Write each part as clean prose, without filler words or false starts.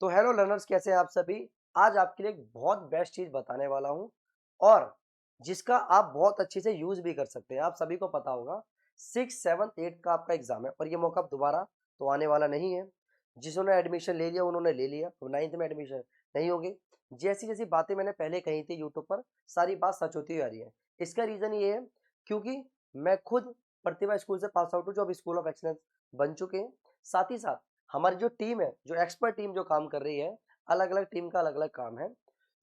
तो hello learners, कैसे हैं आप सभी। आज आपके लिए एक बहुत बेस्ट चीज बताने वाला हूं और जिसका आप बहुत अच्छे से यूज भी कर सकते हैं। आप सभी को पता होगा 6, 7, 8 का आपका एग्जाम है और ये मौका अब दोबारा तो आने वाला नहीं है। जिन्होंने एडमिशन ले लिया उन्होंने ले लिया, तो 9th में एडमिशन नहीं होगी। जैसी जैसी बातें मैंने पहले कही थी यूट्यूब पर, सारी बात सच होती आ रही है। इसका रीजन ये है क्योंकि मैं खुद प्रतिभा स्कूल से पास आउट हूँ, जो अब स्कूल ऑफ एक्सीलेंस बन चुके हैं। साथ ही साथ हमारी जो टीम है, जो एक्सपर्ट टीम जो काम कर रही है, अलग अलग टीम का अलग अलग काम है।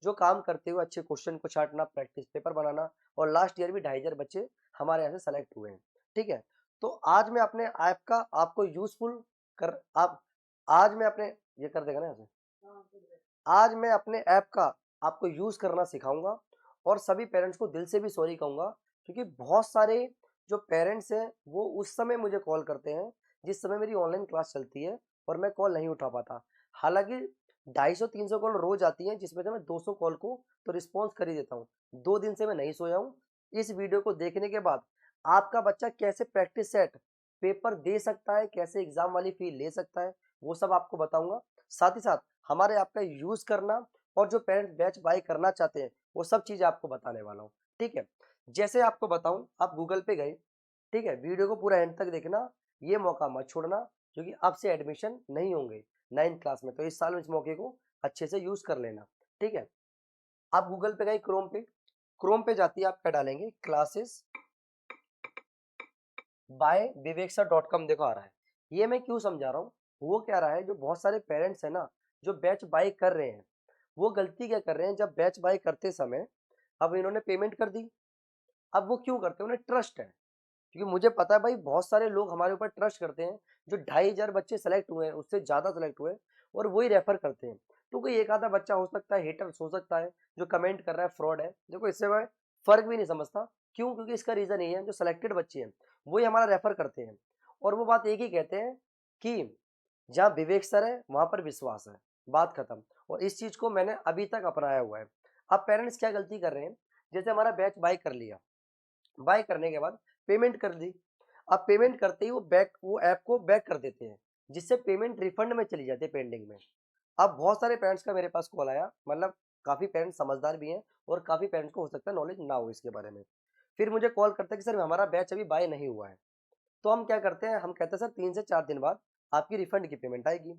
जो काम करते हुए अच्छे क्वेश्चन को छांटना, प्रैक्टिस पेपर बनाना, और लास्ट ईयर भी 2,500 बच्चे हमारे यहाँ से सेलेक्ट हुए हैं। ठीक है, तो आज मैं अपने ऐप का आपको यूजफुल कर आप आज मैं अपने ये कर देगा ना यहाँ से। आज मैं अपने ऐप का आपको यूज करना सिखाऊंगा और सभी पेरेंट्स को दिल से भी सॉरी कहूंगा, क्योंकि बहुत सारे जो पेरेंट्स हैं वो उस समय मुझे कॉल करते हैं जिस समय मेरी ऑनलाइन क्लास चलती है और मैं कॉल नहीं उठा पाता। हालांकि 250-300 कॉल रोज आती हैं, जिसमें से मैं 200 कॉल को तो रिस्पॉन्स कर ही देता हूँ। 2 दिन से मैं नहीं सोया हूँ। इस वीडियो को देखने के बाद आपका बच्चा कैसे प्रैक्टिस सेट पेपर दे सकता है, कैसे एग्जाम वाली फी ले सकता है, वो सब आपको बताऊंगा। साथ ही साथ हमारे ऐप का यूज करना और जो पेरेंट्स बैच बाय करना चाहते हैं वो सब चीजें आपको बताने वाला हूँ। ठीक है, जैसे आपको बताऊं, आप गूगल पे गए, ठीक है, वीडियो को पूरा एंड तक देखना, ये मौका मत छोड़ना, क्योंकि अब से एडमिशन नहीं होंगे 9th क्लास में, तो इस साल इस मौके को अच्छे से यूज कर लेना। ठीक है, आप गूगल पे गए, क्रोम पे जाती है, आप क्या डालेंगे, क्लासेस बाय विवेकसर.com, देखो आ रहा है। ये मैं क्यों समझा रहा हूँ, वो क्या रहा है, जो बहुत सारे पेरेंट्स है ना, जो बैच बाय कर रहे हैं, वो गलती क्या कर रहे हैं, जब बैच बाय करते समय अब इन्होंने पेमेंट कर दी। अब वो क्यों करते हैं, उन्हें ट्रस्ट है, क्योंकि मुझे पता है भाई बहुत सारे लोग हमारे ऊपर ट्रस्ट करते हैं। जो 2,500 बच्चे सेलेक्ट हुए हैं, उससे ज्यादा सेलेक्ट हुए, और वही रेफर करते हैं। तो कोई एक आधा बच्चा हो सकता है, हेटर्स हो सकता है, जो कमेंट कर रहा है फ्रॉड है, देखो इससे मैं फर्क भी नहीं समझता। क्यों, क्योंकि इसका रीजन ये है, जो सिलेक्टेड बच्चे हैं वही हमारा रेफर करते हैं, और वो बात एक ही कहते हैं कि जहाँ विवेक सर है वहां पर विश्वास है, बात खत्म। और इस चीज को मैंने अभी तक अपनाया हुआ है। अब पेरेंट्स क्या गलती कर रहे हैं, जैसे हमारा बैच बाय कर लिया, बाय करने के बाद पेमेंट कर दी। अब पेमेंट करते ही वो ऐप को बैक कर देते हैं, जिससे पेमेंट रिफंड में चली जाती है, पेंडिंग में। अब बहुत सारे पेरेंट्स का मेरे पास कॉल आया, मतलब काफी पेरेंट्स समझदार भी हैं और काफी पेरेंट्स को हो सकता है नॉलेज ना हो इसके बारे में। फिर मुझे कॉल करते हैं कि सर हमारा बैच अभी बाय नहीं हुआ है। तो हम क्या करते हैं, हम कहते हैं सर 3 से 4 दिन बाद आपकी रिफंड की पेमेंट आएगी।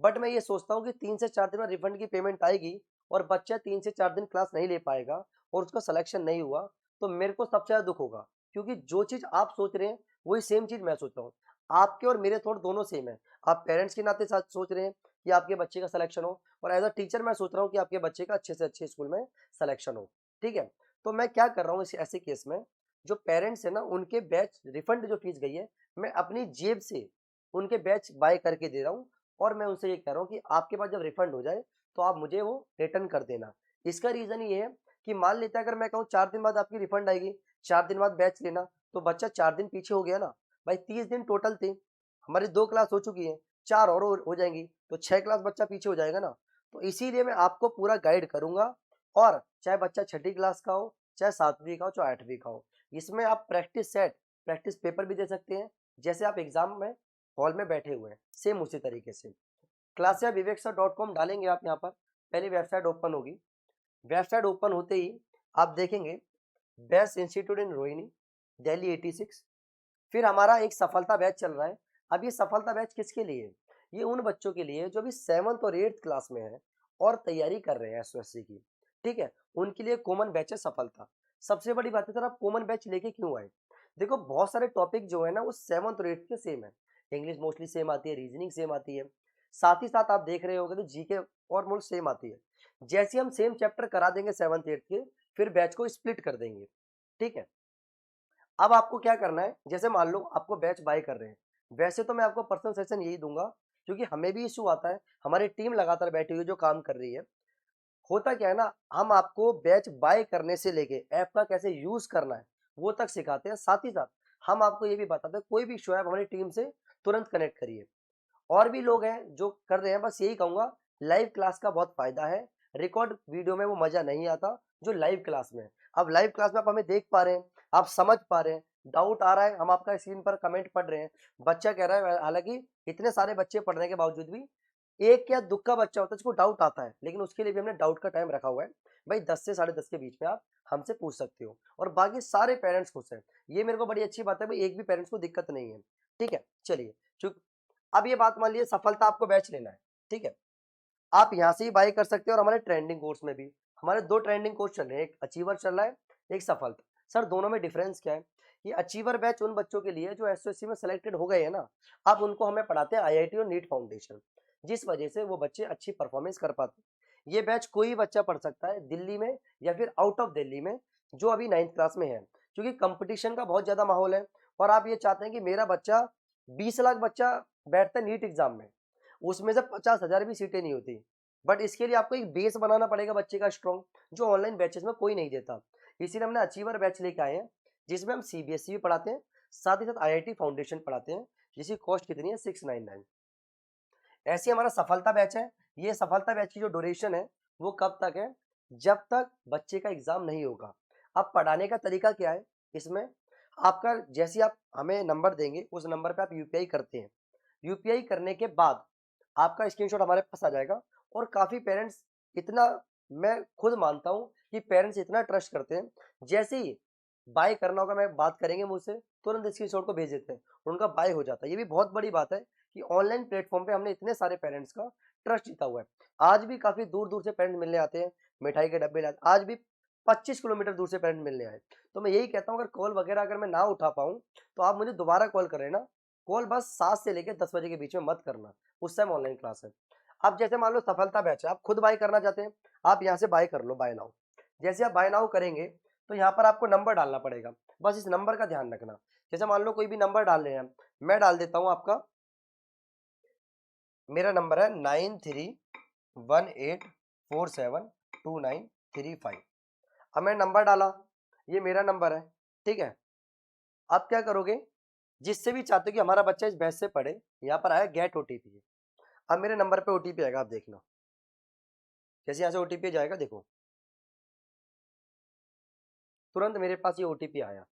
बट मैं ये सोचता हूँ कि 3 से 4 दिन बाद रिफंड की पेमेंट आएगी और बच्चा 3 से 4 दिन क्लास नहीं ले पाएगा और उसका सिलेक्शन नहीं हुआ, तो मेरे को सबसे ज्यादा दुख होगा, क्योंकि जो चीज आप सोच रहे हैं वही सेम चीज मैं सोच रहा हूँ। आपके और मेरे थॉट दोनों सेम है। आप पेरेंट्स के नाते साथ सोच रहे हैं कि आपके बच्चे का सिलेक्शन हो, और एज अ टीचर मैं सोच रहा हूँ कि आपके बच्चे का अच्छे से अच्छे स्कूल में सिलेक्शन हो। ठीक है, तो मैं क्या कर रहा हूँ इस ऐसे केस में, जो पेरेंट्स है ना, उनके बैच रिफंड जो फीस गई है, मैं अपनी जेब से उनके बैच बाय करके दे रहा हूँ। और मैं उनसे ये कह रहा हूँ कि आपके पास जब रिफंड हो जाए तो आप मुझे वो रिटर्न कर देना। इसका रीजन ये है कि मान लेते हैं अगर मैं कहूँ 4 दिन बाद आपकी रिफंड आएगी, 4 दिन बाद बैच लेना, तो बच्चा 4 दिन पीछे हो गया ना। भाई 30 दिन टोटल थे, हमारी 2 क्लास हो चुकी है, 4 और हो जाएंगी, तो 6 क्लास बच्चा पीछे हो जाएगा ना। तो इसीलिए मैं आपको पूरा गाइड करूंगा, और चाहे बच्चा छठी क्लास का हो, चाहे 7वीं का हो, चाहे 8वीं का हो, इसमें आप प्रैक्टिस सेट, प्रैक्टिस पेपर भी दे सकते हैं, जैसे आप एग्जाम में हॉल में बैठे हुए हैं, सेम उसी तरीके से। क्लास या विवेक डालेंगे आप यहाँ पर, पहले वेबसाइट ओपन होगी। वेबसाइट ओपन होते ही आप देखेंगे बेस्ट इंस्टीट्यूट इन रोहिणी, दिल्ली 86। फिर हमारा एक सफलता बैच चल रहा है। अब ये सफलता बैच किसके लिए है, ये उन बच्चों के लिए जो भी 7th और 8th क्लास में है और तैयारी कर रहे हैं एसओएससी की। ठीक है, उनके लिए कॉमन बैच है सफलता। सबसे बड़ी बात है सर, आप कॉमन बैच लेके क्यों आए। देखो बहुत सारे टॉपिक जो है ना, वो 7th और 8th के सेम है। इंग्लिश मोस्टली सेम आती है, रीजनिंग सेम आती है, साथ ही साथ आप देख रहे होगे तो जीके और मोस्ट सेम आती है। जैसे हम सेम चैप्टर करा देंगे 7th 8th के, फिर बैच को स्प्लिट कर देंगे। ठीक है, अब आपको क्या करना है, जैसे मान लो आपको बैच बाय कर रहे हैं, वैसे तो मैं आपको पर्सनल सेशन यही दूंगा, क्योंकि हमें भी इशू आता है, हमारी टीम लगातार बैठी हुई है जो काम कर रही है। होता क्या है ना, हम आपको बैच बाय करने से लेके ऐप का कैसे यूज करना है वो तक सिखाते हैं। साथ ही साथ हम आपको ये भी बताते हैं, कोई भी इशू है आप हमारी टीम से तुरंत कनेक्ट करिए। और भी लोग हैं जो कर रहे हैं, बस यही कहूंगा, लाइव क्लास का बहुत फायदा है। रिकॉर्ड वीडियो में वो मजा नहीं आता जो लाइव क्लास में है। अब लाइव क्लास में आप हमें देख पा रहे हैं, आप समझ पा रहे हैं, डाउट आ रहा है, हम आपका स्क्रीन पर कमेंट पढ़ रहे हैं, बच्चा कह रहा है, हालांकि इतने सारे बच्चे पढ़ने के बावजूद भी एक या दुख का बच्चा होता है जिसको डाउट आता है, लेकिन उसके लिए भी हमने डाउट का टाइम रखा हुआ है। भाई 10 से 10:30 के बीच में आप हमसे पूछ सकते हो और बाकी सारे पेरेंट्स खुश हैं। ये मेरे को बड़ी अच्छी बात है, भाई एक भी पेरेंट्स को दिक्कत नहीं है। ठीक है, चलिए चुप। अब ये बात मान लीजिए सफलता आपको बैच लेना है, ठीक है, आप यहाँ से ही बाय कर सकते हो और हमारे ट्रेंडिंग कोर्स में भी हमारे 2 ट्रेंडिंग कोर्स चल रहे हैं, एक अचीवर चल रहा है, एक सफलता। सर दोनों में डिफरेंस क्या है? ये अचीवर बैच उन बच्चों के लिए जो एसओसी में सिलेक्टेड हो गए हैं ना, अब उनको हमें पढ़ाते हैं आईआईटी और नीट फाउंडेशन, जिस वजह से वो बच्चे अच्छी परफॉर्मेंस कर पाते हैं। ये बैच कोई बच्चा पढ़ सकता है दिल्ली में या फिर आउट ऑफ दिल्ली में, जो अभी 9th क्लास में है, क्योंकि कंपटीशन का बहुत ज़्यादा माहौल है और आप ये चाहते हैं कि मेरा बच्चा 20 लाख बच्चा बैठता है नीट एग्जाम में, उसमें से 50,000 भी सीटें नहीं होती। बट इसके लिए आपको एक बेस बनाना पड़ेगा बच्चे का स्ट्रॉन्ग, जो ऑनलाइन बैचेस में कोई नहीं देता। इसीलिए हमने अचीवर बैच लेके आए हैं, जिसमें हम सीबीएसई भी पढ़ाते हैं, साथ ही साथ आईआईटी फाउंडेशन पढ़ाते हैं, जिसकी कॉस्ट कितनी है 699। ऐसे हमारा सफलता बैच है। ये सफलता बैच की जो ड्यूरेशन है वो कब तक है? जब तक बच्चे का एग्जाम नहीं होगा। अब पढ़ाने का तरीका क्या है इसमें? आपका जैसे आप हमें नंबर देंगे उस नंबर पे आप यूपीआई करते हैं, यूपीआई करने के बाद आपका स्क्रीनशॉट हमारे पास आ जाएगा। और काफ़ी पेरेंट्स इतना, मैं खुद मानता हूँ कि पेरेंट्स इतना ट्रस्ट करते हैं, जैसे ही बाय करना होगा मैं बात करेंगे मुझसे, तुरंत स्क्रीनशॉट को भेज देते हैं, उनका बाय हो जाता है। ये भी बहुत बड़ी बात है कि ऑनलाइन प्लेटफॉर्म पे हमने इतने सारे पेरेंट्स का ट्रस्ट जीता हुआ है। आज भी काफ़ी दूर दूर से पेरेंट्स मिलने आते हैं, मिठाई के डब्बे लाते, आज भी 25 किलोमीटर दूर से पेरेंट्स मिलने आए। तो मैं यही कहता हूँ, अगर कॉल वगैरह अगर मैं ना उठा पाऊँ तो आप मुझे दोबारा कॉल कर लेना। कॉल बस 7 से लेकर 10 बजे के बीच में मत करना, उस टाइम ऑनलाइन क्लास है। अब जैसे मान लो सफलता बैच है, आप खुद बाय करना चाहते हैं, आप यहाँ से बाय कर लो, बाय नाउ। जैसे आप बाय नाउ करेंगे तो यहाँ पर आपको नंबर डालना पड़ेगा, बस इस नंबर का ध्यान रखना। जैसे मान लो कोई भी नंबर डाल रहे हैं, मैं डाल देता हूँ आपका, मेरा नंबर है 9318472935। अब मैं नंबर डाला, ये मेरा नंबर है, ठीक है। अब क्या करोगे, जिससे भी चाहते हो कि हमारा बच्चा इस बैच से पढ़े, यहाँ पर आया गेट ओटीपी। अब मेरे नंबर पे ओटीपी आएगा, आप देखना, जैसे यहाँ से ओटीपी जाएगा, देखो तुरंत मेरे पास ये ओटीपी आया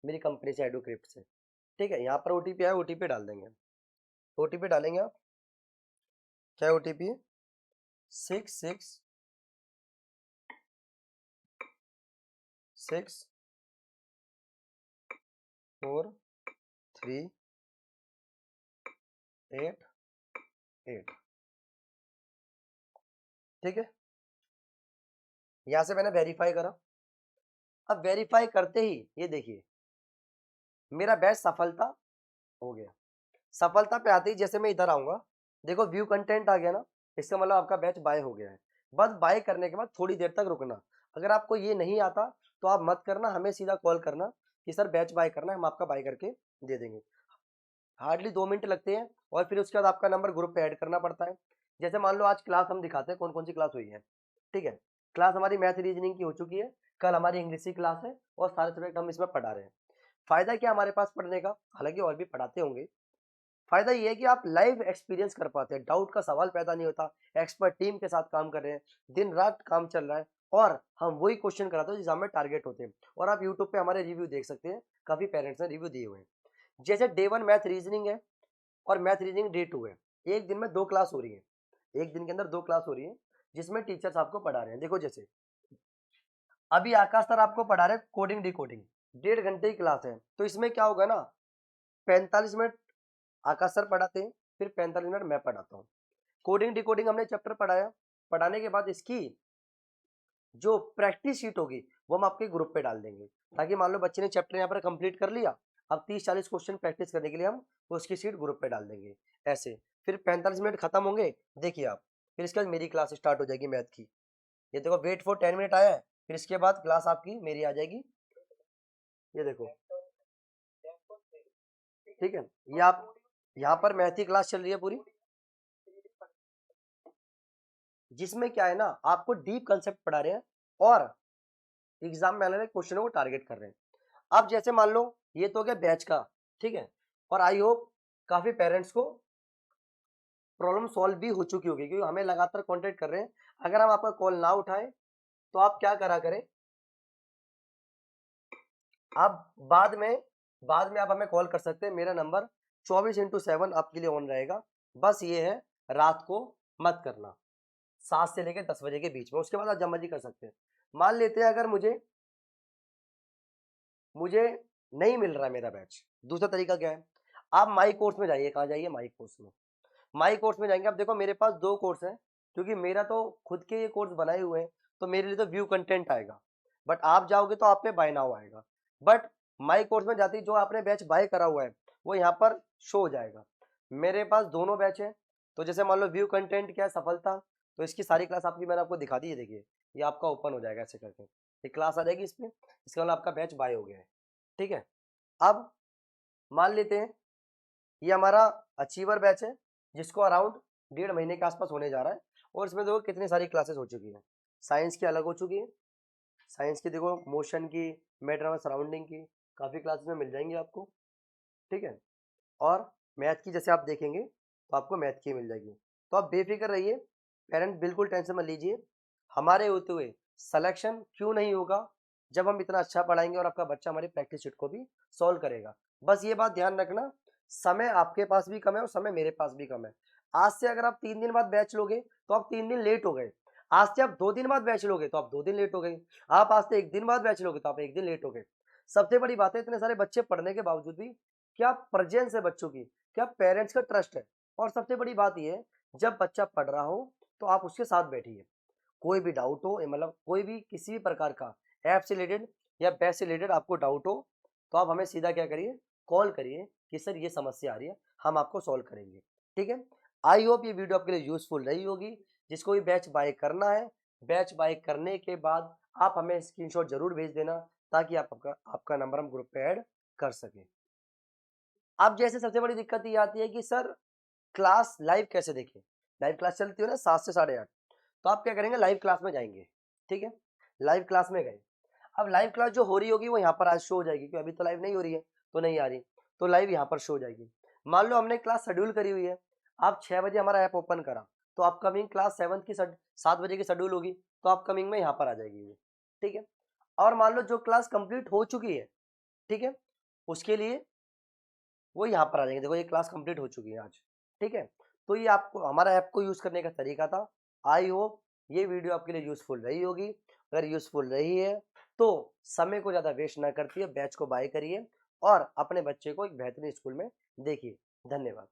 मेरी कंपनी से, एडोक्रिप्ट से। ठीक है, यहाँ पर ओटीपी आया, ओटीपी डाल देंगे। ओटीपी डालेंगे आप, क्या ओटीपी है? 66464388। ठीक है, यहाँ से मैंने वेरीफाई करा। अब वेरीफाई करते ही ये देखिए मेरा बैच सफलता हो गया। सफलता पे आते ही जैसे मैं इधर आऊंगा, देखो व्यू कंटेंट आ गया ना, इसका मतलब आपका बैच बाय हो गया है। बस बाय करने के बाद थोड़ी देर तक रुकना। अगर आपको ये नहीं आता तो आप मत करना, हमें सीधा कॉल करना कि सर बैच बाय करना है, हम आपका बाय करके दे देंगे। हार्डली 2 मिनट लगते हैं और फिर उसके बाद आपका नंबर ग्रुप पे ऐड करना पड़ता है। जैसे मान लो आज क्लास हम दिखाते हैं कौन कौन सी क्लास हुई है। ठीक है, क्लास हमारी मैथ रीजनिंग की हो चुकी है, कल हमारी इंग्लिश की क्लास है और सारे सब्जेक्ट हम इसमें पढ़ा रहे हैं। फायदा क्या हमारे पास पढ़ने का, हालांकि और भी पढ़ाते होंगे। फायदा ये है कि आप लाइव एक्सपीरियंस कर पाते हैं, डाउट का सवाल पैदा नहीं होता, एक्सपर्ट टीम के साथ काम कर रहे हैं, दिन रात काम चल रहा है और हम वही क्वेश्चन कराते हैं जिस हमें टारगेट होते हैं। और आप यूट्यूब पे हमारे रिव्यू देख सकते हैं, काफी पेरेंट्स ने रिव्यू दिए हुए हैं। जैसे डे 1 मैथ रीजनिंग है और मैथ रीजनिंग डे 2 है, एक दिन में 2 क्लास हो रही है, एक दिन के अंदर 2 क्लास हो रही है, जिसमें टीचर्स आपको पढ़ा रहे हैं। देखो जैसे अभी आकाश सर आपको पढ़ा रहे हैं कोडिंग डिकोडिंग, 1.5 घंटे की क्लास है, तो इसमें क्या होगा ना, 45 मिनट आकाश सर पढ़ाते हैं, फिर 45 मिनट मैं पढ़ाता हूँ। कोडिंग डिकोडिंग हमने चैप्टर पढ़ाया, पढ़ाने के बाद इसकी जो प्रैक्टिस शीट होगी वो हम आपके ग्रुप पे डाल देंगे, ताकि मान लो बच्चे ने चैप्टर यहाँ पर कंप्लीट कर लिया, अब 30-40 क्वेश्चन प्रैक्टिस करने के लिए हम उसकी शीट ग्रुप पे डाल देंगे। ऐसे फिर 45 मिनट खत्म होंगे, देखिए आप, फिर इसके बाद मेरी क्लास स्टार्ट हो जाएगी मैथ की। ये देखो वेट फॉर 10 मिनट आया है, फिर इसके बाद क्लास आपकी मेरी आ जाएगी, ये देखो। ठीक है, ये आप यहाँ पर मैथ की क्लास चल रही है पूरी, जिसमें क्या है ना, आपको डीप कंसेप्ट पढ़ा रहे हैं और एग्जाम में आने वाले क्वेश्चनों को टारगेट कर रहे हैं। अब जैसे मान लो ये तो हो गया बैच का, ठीक है, और आई होप काफी पेरेंट्स को प्रॉब्लम सॉल्व भी हो चुकी होगी, क्योंकि हमें लगातार कांटेक्ट कर रहे हैं। अगर हम आपका कॉल ना उठाएं तो आप क्या करा करें, आप बाद में आप हमें कॉल कर सकते हैं। मेरा नंबर 24/7 आपके लिए ऑन रहेगा। बस ये है, रात को मत करना 7 से लेकर 10 बजे के बीच में, उसके बाद आप जब मर्जी कर सकते हैं। मान लेते हैं अगर मुझे नहीं मिल रहा है मेरा बैच, दूसरा तरीका क्या है, आप माई कोर्स में जाइए। कहाँ जाइए? माई कोर्स में। माई कोर्स में जाएंगे, आप देखो मेरे पास 2 कोर्स हैं, क्योंकि मेरा तो खुद के ये कोर्स बनाए हुए हैं, तो मेरे लिए तो व्यू कंटेंट आएगा, बट आप जाओगे तो आप पे बाय नाउ आएगा। बट माई कोर्स में जाते ही जो आपने बैच बाय करा हुआ है वो यहाँ पर शो हो जाएगा। मेरे पास दोनों बैच हैं, तो जैसे मान लो व्यू कंटेंट क्या है, सफलता, तो इसकी सारी क्लास आपकी मैंने आपको दिखा दी है। देखिए ये आपका ओपन हो जाएगा ऐसे करके, ये क्लास आ जाएगी इस पे, इसके बाद आपका बैच बाय हो गया है। ठीक है, अब मान लेते हैं ये हमारा अचीवर बैच है, जिसको अराउंड 1.5 महीने के आसपास होने जा रहा है, और इसमें देखो कितनी सारी क्लासेस हो चुकी हैं। साइंस की अलग हो चुकी है, साइंस की देखो मोशन की, मैटर ऑफ सराउंडिंग की, काफ़ी क्लासेस में मिल जाएंगी आपको। ठीक है, और मैथ की जैसे आप देखेंगे तो आपको मैथ की मिल जाएगी। तो आप बेफिक्र रहिए, पेरेंट बिल्कुल टेंशन मत लीजिए, हमारे होते हुए सिलेक्शन क्यों नहीं होगा जब हम इतना अच्छा पढ़ाएंगे और आपका बच्चा हमारी प्रैक्टिस शीट को भी सॉल्व करेगा। बस ये बात ध्यान रखना, समय आपके पास भी कम है और समय मेरे पास भी कम है। आज से अगर आप 3 दिन बाद बैच लोगे तो आप 3 दिन लेट हो गए, आज से आप 2 दिन बाद बैच लोगे तो आप 2 दिन लेट हो गए, आप आज से 1 दिन बाद बैच लोगे तो आप 1 दिन लेट हो गए। सबसे बड़ी बात है, इतने सारे बच्चे पढ़ने के बावजूद भी क्या प्रेजेंस है बच्चों की, क्या पेरेंट्स का ट्रस्ट है। और सबसे बड़ी बात ये है, जब बच्चा पढ़ रहा हो तो आप उसके साथ बैठिए, कोई भी डाउट हो, मतलब कोई भी किसी भी प्रकार का ऐप से रिलेटेड या बैच से रिलेटेड आपको डाउट हो, तो आप हमें सीधा क्या करिए, कॉल करिए कि सर ये समस्या आ रही है, हम आपको सॉल्व करेंगे। ठीक है, आई होप ये वीडियो आपके लिए यूजफुल रही होगी। जिसको भी बैच बाय करना है, बैच बाय करने के बाद आप हमें स्क्रीनशॉट जरूर भेज देना, ताकि आपका नंबर हम ग्रुप पे ऐड कर सकें। अब जैसे सबसे बड़ी दिक्कत ये आती है कि सर क्लास लाइव कैसे देखें। लाइव क्लास चलती है ना 7 से 8:30, तो आप क्या करेंगे, लाइव क्लास में जाएंगे। ठीक है, लाइव क्लास में गए, अब लाइव क्लास जो हो रही होगी वो यहाँ पर आज शो हो जाएगी, क्योंकि अभी तो लाइव नहीं हो रही है, तो नहीं आ रही, तो लाइव यहाँ पर शो हो जाएगी। मान लो हमने क्लास शेड्यूल करी हुई है, आप 6 बजे हमारा ऐप ओपन करा, तो अपकमिंग क्लास 7 की 7 बजे की शेड्यूल होगी, तो अपकमिंग में यहाँ पर आ जाएगी ये। ठीक है, और मान लो जो क्लास कंप्लीट हो चुकी है, ठीक है, उसके लिए वो यहाँ पर आ जाएंगे। देखो ये क्लास कंप्लीट हो चुकी है आज। ठीक है, तो ये आपको हमारा ऐप को यूज करने का तरीका था। आई होप ये वीडियो आपके लिए यूजफुल रही होगी। अगर यूजफुल रही है तो समय को ज़्यादा वेस्ट ना करती है, बैच को बाय करिए और अपने बच्चे को एक बेहतरीन स्कूल में देखिए। धन्यवाद।